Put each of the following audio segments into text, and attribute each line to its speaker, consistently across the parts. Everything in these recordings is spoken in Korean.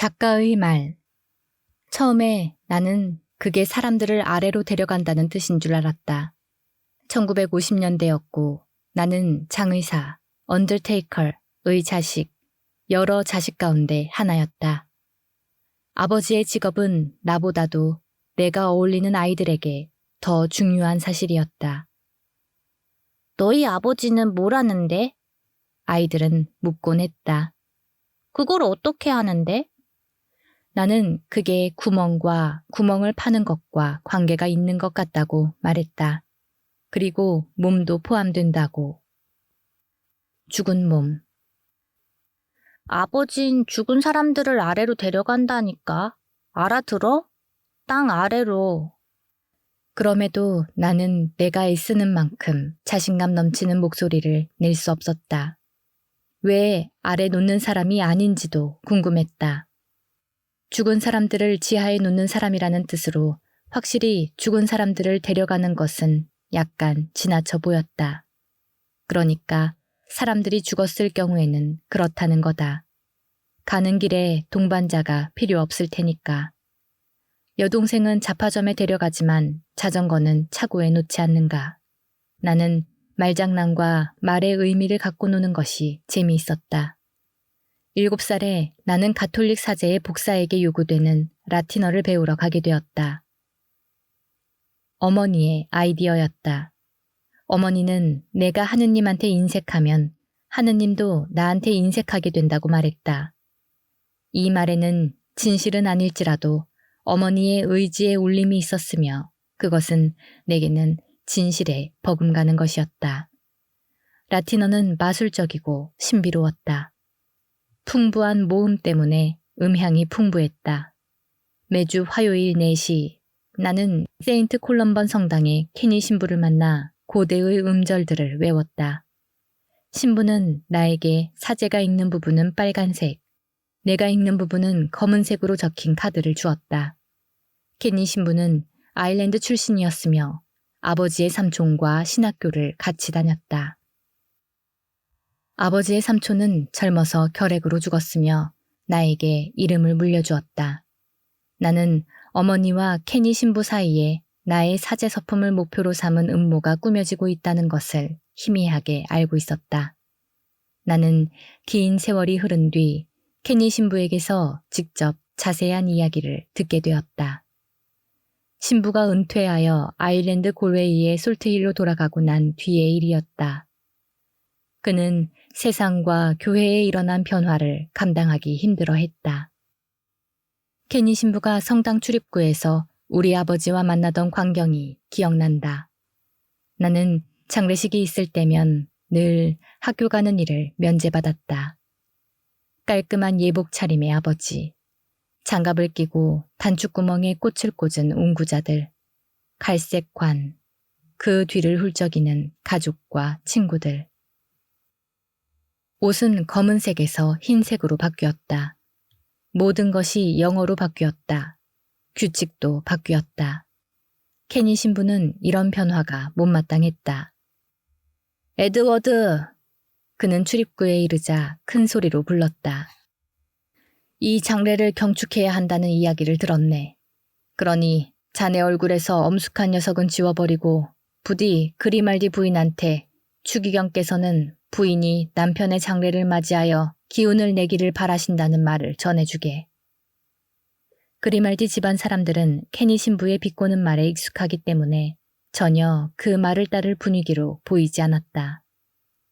Speaker 1: 작가의 말. 처음에 나는 그게 사람들을 아래로 데려간다는 뜻인 줄 알았다. 1950년대였고 나는 장의사, 언더테이커의 자식, 여러 자식 가운데 하나였다. 아버지의 직업은 나보다도 내가 어울리는 아이들에게 더 중요한 사실이었다.
Speaker 2: 너희 아버지는 뭘 하는데?
Speaker 1: 아이들은 묻곤 했다.
Speaker 2: 그걸 어떻게 하는데?
Speaker 1: 나는 그게 구멍과 구멍을 파는 것과 관계가 있는 것 같다고 말했다. 그리고 몸도 포함된다고. 죽은 몸.
Speaker 2: 아버진 죽은 사람들을 아래로 데려간다니까. 알아들어? 땅 아래로.
Speaker 1: 그럼에도 나는 내가 애쓰는 만큼 자신감 넘치는 목소리를 낼 수 없었다. 왜 아래 놓는 사람이 아닌지도 궁금했다. 죽은 사람들을 지하에 놓는 사람이라는 뜻으로 확실히 죽은 사람들을 데려가는 것은 약간 지나쳐 보였다. 그러니까 사람들이 죽었을 경우에는 그렇다는 거다. 가는 길에 동반자가 필요 없을 테니까. 여동생은 잡화점에 데려가지만 자전거는 차고에 놓지 않는가. 나는 말장난과 말의 의미를 갖고 노는 것이 재미있었다. 7살에 나는 가톨릭 사제의 복사에게 요구되는 라틴어를 배우러 가게 되었다. 어머니의 아이디어였다. 어머니는 내가 하느님한테 인색하면 하느님도 나한테 인색하게 된다고 말했다. 이 말에는 진실은 아닐지라도 어머니의 의지에 울림이 있었으며 그것은 내게는 진실에 버금가는 것이었다. 라틴어는 마술적이고 신비로웠다. 풍부한 모음 때문에 음향이 풍부했다. 매주 화요일 4시 나는 세인트 콜럼번 성당의 케니 신부를 만나 고대의 음절들을 외웠다. 신부는 나에게 사제가 읽는 부분은 빨간색, 내가 읽는 부분은 검은색으로 적힌 카드를 주었다. 케니 신부는 아일랜드 출신이었으며 아버지의 삼촌과 신학교를 같이 다녔다. 아버지의 삼촌은 젊어서 결핵으로 죽었으며 나에게 이름을 물려주었다. 나는 어머니와 케니 신부 사이에 나의 사제 서품을 목표로 삼은 음모가 꾸며지고 있다는 것을 희미하게 알고 있었다. 나는 긴 세월이 흐른 뒤 케니 신부에게서 직접 자세한 이야기를 듣게 되었다. 신부가 은퇴하여 아일랜드 골웨이의 솔트힐로 돌아가고 난 뒤의 일이었다. 그는 세상과 교회에 일어난 변화를 감당하기 힘들어했다. 케니 신부가 성당 출입구에서 우리 아버지와 만나던 광경이 기억난다. 나는 장례식이 있을 때면 늘 학교 가는 일을 면제받았다. 깔끔한 예복 차림의 아버지, 장갑을 끼고 단추구멍에 꽃을 꽂은 웅구자들, 갈색 관, 그 뒤를 훌쩍이는 가족과 친구들. 옷은 검은색에서 흰색으로 바뀌었다. 모든 것이 영어로 바뀌었다. 규칙도 바뀌었다. 케니 신부는 이런 변화가 못마땅했다. 에드워드! 그는 출입구에 이르자 큰 소리로 불렀다. 이 장례를 경축해야 한다는 이야기를 들었네. 그러니 자네 얼굴에서 엄숙한 녀석은 지워버리고 부디 그리말디 부인한테 추기경께서는 부인이 남편의 장례를 맞이하여 기운을 내기를 바라신다는 말을 전해주게. 그리말디 집안 사람들은 케니 신부의 비꼬는 말에 익숙하기 때문에 전혀 그 말을 따를 분위기로 보이지 않았다.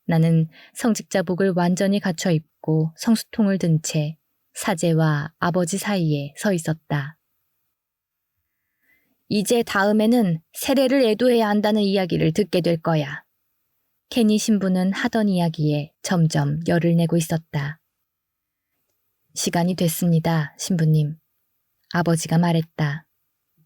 Speaker 1: 나는 성직자복을 완전히 갖춰 입고 성수통을 든 채 사제와 아버지 사이에 서 있었다. 이제 다음에는 세례를 애도해야 한다는 이야기를 듣게 될 거야. 케니 신부는 하던 이야기에 점점 열을 내고 있었다. 시간이 됐습니다, 신부님. 아버지가 말했다.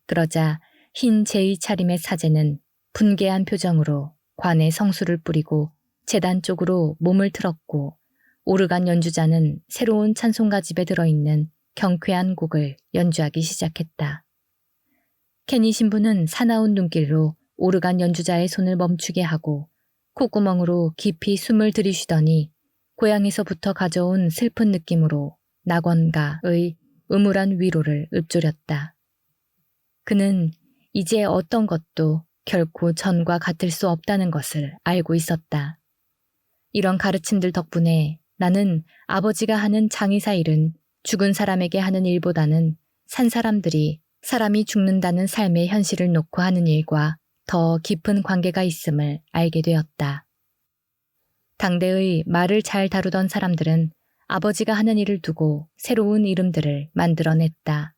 Speaker 1: 그러자 흰 제의 차림의 사제는 분개한 표정으로 관에 성수를 뿌리고 제단 쪽으로 몸을 틀었고 오르간 연주자는 새로운 찬송가집에 들어있는 경쾌한 곡을 연주하기 시작했다. 케니 신부는 사나운 눈길로 오르간 연주자의 손을 멈추게 하고 콧구멍으로 깊이 숨을 들이쉬더니 고향에서부터 가져온 슬픈 느낌으로 낙원가의 음울한 위로를 읊조렸다. 그는 이제 어떤 것도 결코 전과 같을 수 없다는 것을 알고 있었다. 이런 가르침들 덕분에 나는 아버지가 하는 장의사 일은 죽은 사람에게 하는 일보다는 산 사람들이 사람이 죽는다는 삶의 현실을 놓고 하는 일과 더 깊은 관계가 있음을 알게 되었다. 당대의 말을 잘 다루던 사람들은 아버지가 하는 일을 두고 새로운 이름들을 만들어냈다.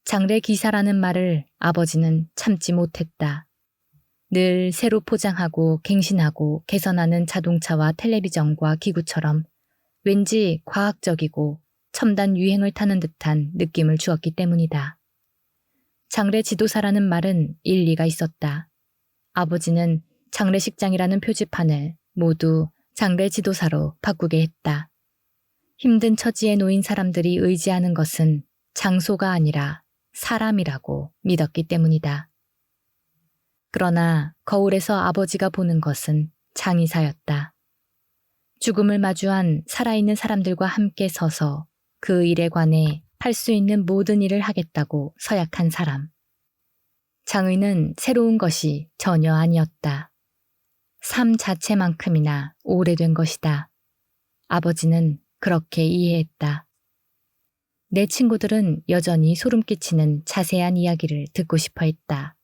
Speaker 1: 장례 기사라는 말을 아버지는 참지 못했다. 늘 새로 포장하고 갱신하고 개선하는 자동차와 텔레비전과 기구처럼 왠지 과학적이고 첨단 유행을 타는 듯한 느낌을 주었기 때문이다. 장례 지도사라는 말은 일리가 있었다. 아버지는 장례식장이라는 표지판을 모두 장례 지도사로 바꾸게 했다. 힘든 처지에 놓인 사람들이 의지하는 것은 장소가 아니라 사람이라고 믿었기 때문이다. 그러나 거울에서 아버지가 보는 것은 장의사였다. 죽음을 마주한 살아있는 사람들과 함께 서서 그 일에 관해 할 수 있는 모든 일을 하겠다고 서약한 사람. 장의는 새로운 것이 전혀 아니었다. 삶 자체만큼이나 오래된 것이다. 아버지는 그렇게 이해했다. 내 친구들은 여전히 소름 끼치는 자세한 이야기를 듣고 싶어 했다.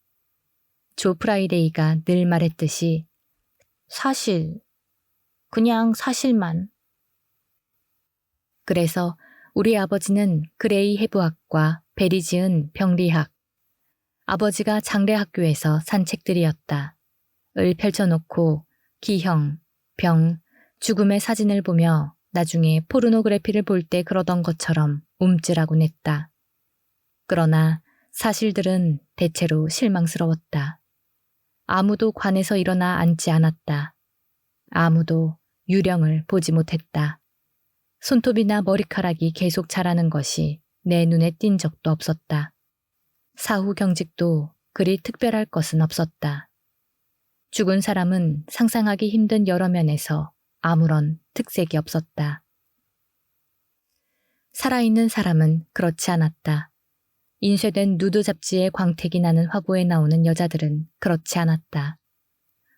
Speaker 1: 조 프라이데이가 늘 말했듯이
Speaker 2: 사실, 그냥 사실만.
Speaker 1: 그래서 우리 아버지는 그레이 해부학과 베리 지은 병리학, 아버지가 장례학교에서 산 책들이었다. 을 펼쳐놓고 기형, 병, 죽음의 사진을 보며 나중에 포르노그래피를 볼 때 그러던 것처럼 움찔하곤 했다. 그러나 사실들은 대체로 실망스러웠다. 아무도 관에서 일어나 앉지 않았다. 아무도 유령을 보지 못했다. 손톱이나 머리카락이 계속 자라는 것이 내 눈에 띈 적도 없었다. 사후 경직도 그리 특별할 것은 없었다. 죽은 사람은 상상하기 힘든 여러 면에서 아무런 특색이 없었다. 살아있는 사람은 그렇지 않았다. 인쇄된 누드 잡지에 광택이 나는 화보에 나오는 여자들은 그렇지 않았다.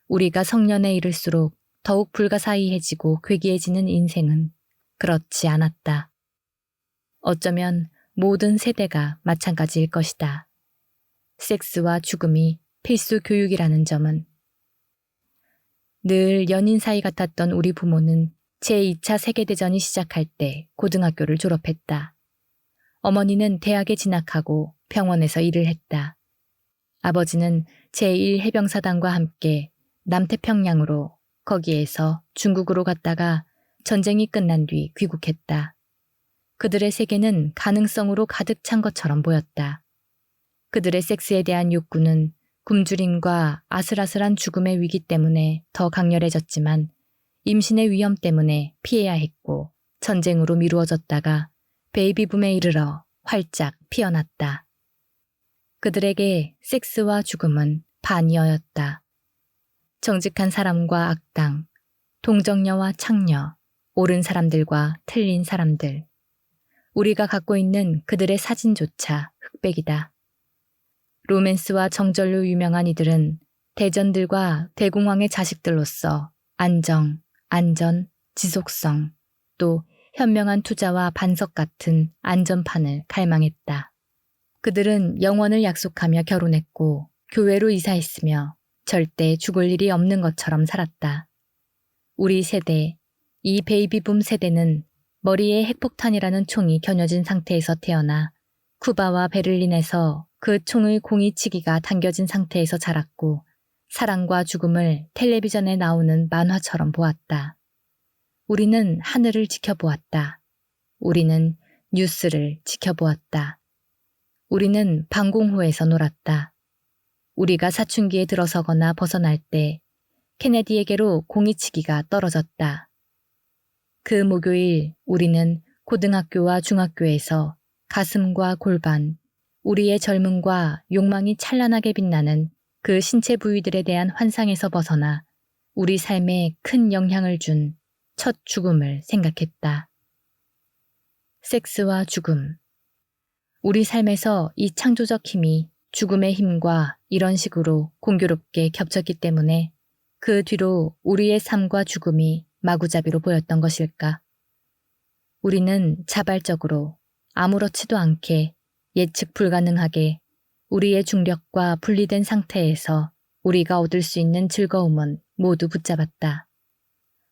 Speaker 1: 우리가 성년에 이를수록 더욱 불가사의해지고 괴기해지는 인생은 그렇지 않았다. 어쩌면 모든 세대가 마찬가지일 것이다. 섹스와 죽음이 필수 교육이라는 점은. 늘 연인 사이 같았던 우리 부모는 제2차 세계대전이 시작할 때 고등학교를 졸업했다. 어머니는 대학에 진학하고 병원에서 일을 했다. 아버지는 제1해병사단과 함께 남태평양으로, 거기에서 중국으로 갔다가 전쟁이 끝난 뒤 귀국했다. 그들의 세계는 가능성으로 가득 찬 것처럼 보였다. 그들의 섹스에 대한 욕구는 굶주림과 아슬아슬한 죽음의 위기 때문에 더 강렬해졌지만 임신의 위험 때문에 피해야 했고 전쟁으로 미루어졌다가 베이비붐에 이르러 활짝 피어났다. 그들에게 섹스와 죽음은 반이어였다. 정직한 사람과 악당, 동정녀와 창녀, 옳은 사람들과 틀린 사람들. 우리가 갖고 있는 그들의 사진조차 흑백이다. 로맨스와 정절로 유명한 이들은 대전들과 대공황의 자식들로서 안정, 안전, 지속성, 또 현명한 투자와 반석 같은 안전판을 갈망했다. 그들은 영원을 약속하며 결혼했고 교회로 이사했으며 절대 죽을 일이 없는 것처럼 살았다. 우리 세대, 이 베이비붐 세대는 머리에 핵폭탄이라는 총이 겨녀진 상태에서 태어나 쿠바와 베를린에서 그 총의 공이치기가 당겨진 상태에서 자랐고 사랑과 죽음을 텔레비전에 나오는 만화처럼 보았다. 우리는 하늘을 지켜보았다. 우리는 뉴스를 지켜보았다. 우리는 방공호에서 놀았다. 우리가 사춘기에 들어서거나 벗어날 때 케네디에게로 공이치기가 떨어졌다. 그 목요일 우리는 고등학교와 중학교에서 가슴과 골반, 우리의 젊음과 욕망이 찬란하게 빛나는 그 신체 부위들에 대한 환상에서 벗어나 우리 삶에 큰 영향을 준 첫 죽음을 생각했다. 섹스와 죽음, 우리 삶에서 이 창조적 힘이 죽음의 힘과 이런 식으로 공교롭게 겹쳤기 때문에 그 뒤로 우리의 삶과 죽음이 마구잡이로 보였던 것일까? 우리는 자발적으로 아무렇지도 않게 예측 불가능하게 우리의 중력과 분리된 상태에서 우리가 얻을 수 있는 즐거움은 모두 붙잡았다.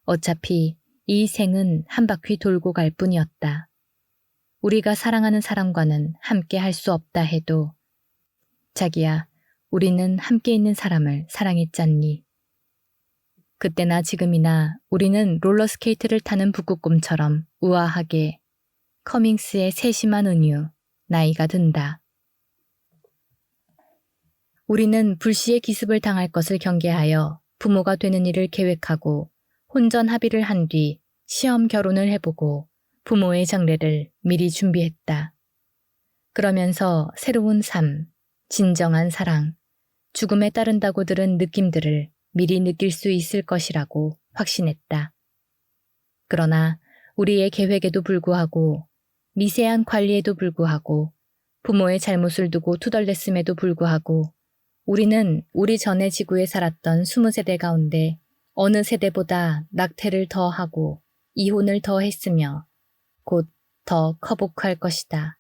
Speaker 1: 어차피 이 생은 한 바퀴 돌고 갈 뿐이었다. 우리가 사랑하는 사람과는 함께 할 수 없다 해도 자기야, 우리는 함께 있는 사람을 사랑했잖니. 그때나 지금이나 우리는 롤러스케이트를 타는 북극곰처럼 우아하게 커밍스의 세심한 은유, 나이가 든다. 우리는 불시에 기습을 당할 것을 경계하여 부모가 되는 일을 계획하고 혼전 합의를 한 뒤 시험 결혼을 해보고 부모의 장례를 미리 준비했다. 그러면서 새로운 삶, 진정한 사랑, 죽음에 따른다고 들은 느낌들을 미리 느낄 수 있을 것이라고 확신했다. 그러나 우리의 계획에도 불구하고 미세한 관리에도 불구하고 부모의 잘못을 두고 투덜댔음에도 불구하고 우리는 우리 전에 지구에 살았던 20세대 가운데 어느 세대보다 낙태를 더 하고 이혼을 더 했으며 곧 더 커보크할 것이다.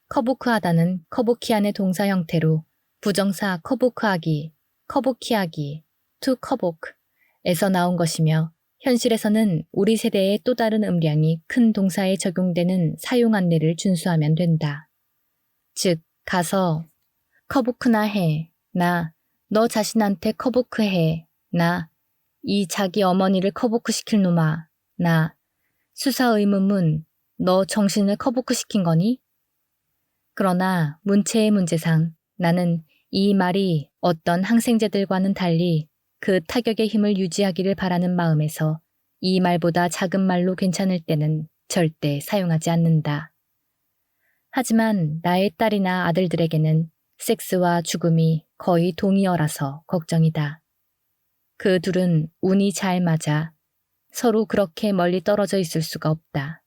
Speaker 1: 커보크하다는 커보키안의 동사 형태로 부정사 커보크하기, 커보키하기, to 커보크에서 나온 것이며 현실에서는 우리 세대의 또 다른 음량이 큰 동사에 적용되는 사용 안내를 준수하면 된다. 즉, 가서 커보크나 해, 나, 너 자신한테 커보크 해, 나, 이 자기 어머니를 커보크 시킬 놈아, 나, 수사 의문문, 너 정신을 커보크 시킨 거니? 그러나 문체의 문제상 나는 이 말이 어떤 항생제들과는 달리 그 타격의 힘을 유지하기를 바라는 마음에서 이 말보다 작은 말로 괜찮을 때는 절대 사용하지 않는다. 하지만 나의 딸이나 아들들에게는 섹스와 죽음이 거의 동의어라서 걱정이다. 그 둘은 운이 잘 맞아 서로 그렇게 멀리 떨어져 있을 수가 없다.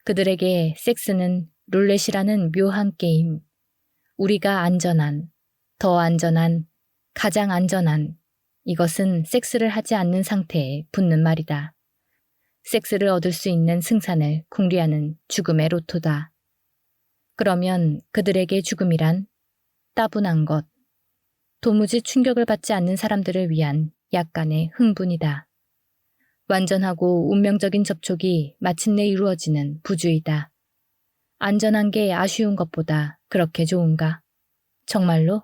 Speaker 1: 그들에게 섹스는 룰렛이라는 묘한 게임, 우리가 안전한, 더 안전한, 가장 안전한, 이것은 섹스를 하지 않는 상태에 붙는 말이다. 섹스를 얻을 수 있는 승산을 궁리하는 죽음의 로또다. 그러면 그들에게 죽음이란 따분한 것, 도무지 충격을 받지 않는 사람들을 위한 약간의 흥분이다. 완전하고 운명적인 접촉이 마침내 이루어지는 부주의다. 안전한 게 아쉬운 것보다 그렇게 좋은가? 정말로?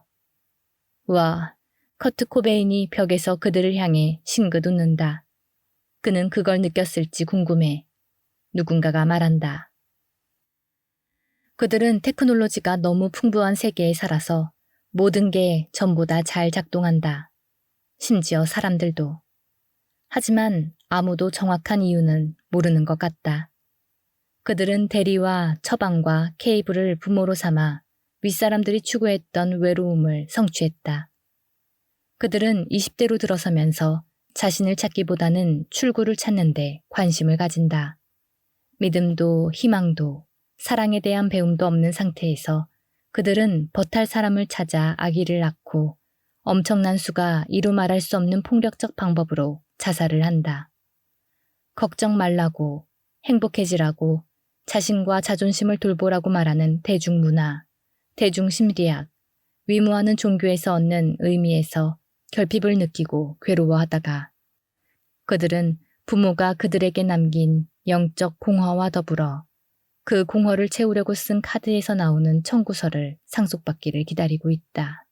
Speaker 1: 와, 커트 코베인이 벽에서 그들을 향해 싱긋 웃는다. 그는 그걸 느꼈을지 궁금해. 누군가가 말한다. 그들은 테크놀로지가 너무 풍부한 세계에 살아서 모든 게 전부 다 잘 작동한다. 심지어 사람들도. 하지만 아무도 정확한 이유는 모르는 것 같다. 그들은 대리와 처방과 케이블을 부모로 삼아 윗사람들이 추구했던 외로움을 성취했다. 그들은 20대로 들어서면서 자신을 찾기보다는 출구를 찾는 데 관심을 가진다. 믿음도 희망도 사랑에 대한 배움도 없는 상태에서 그들은 버탈 사람을 찾아 아기를 낳고 엄청난 수가 이루 말할 수 없는 폭력적 방법으로 자살을 한다. 걱정 말라고, 행복해지라고, 자신과 자존심을 돌보라고 말하는 대중문화, 대중심리학, 위무하는 종교에서 얻는 의미에서 결핍을 느끼고 괴로워하다가 그들은 부모가 그들에게 남긴 영적 공허와 더불어 그 공허를 채우려고 쓴 카드에서 나오는 청구서를 상속받기를 기다리고 있다.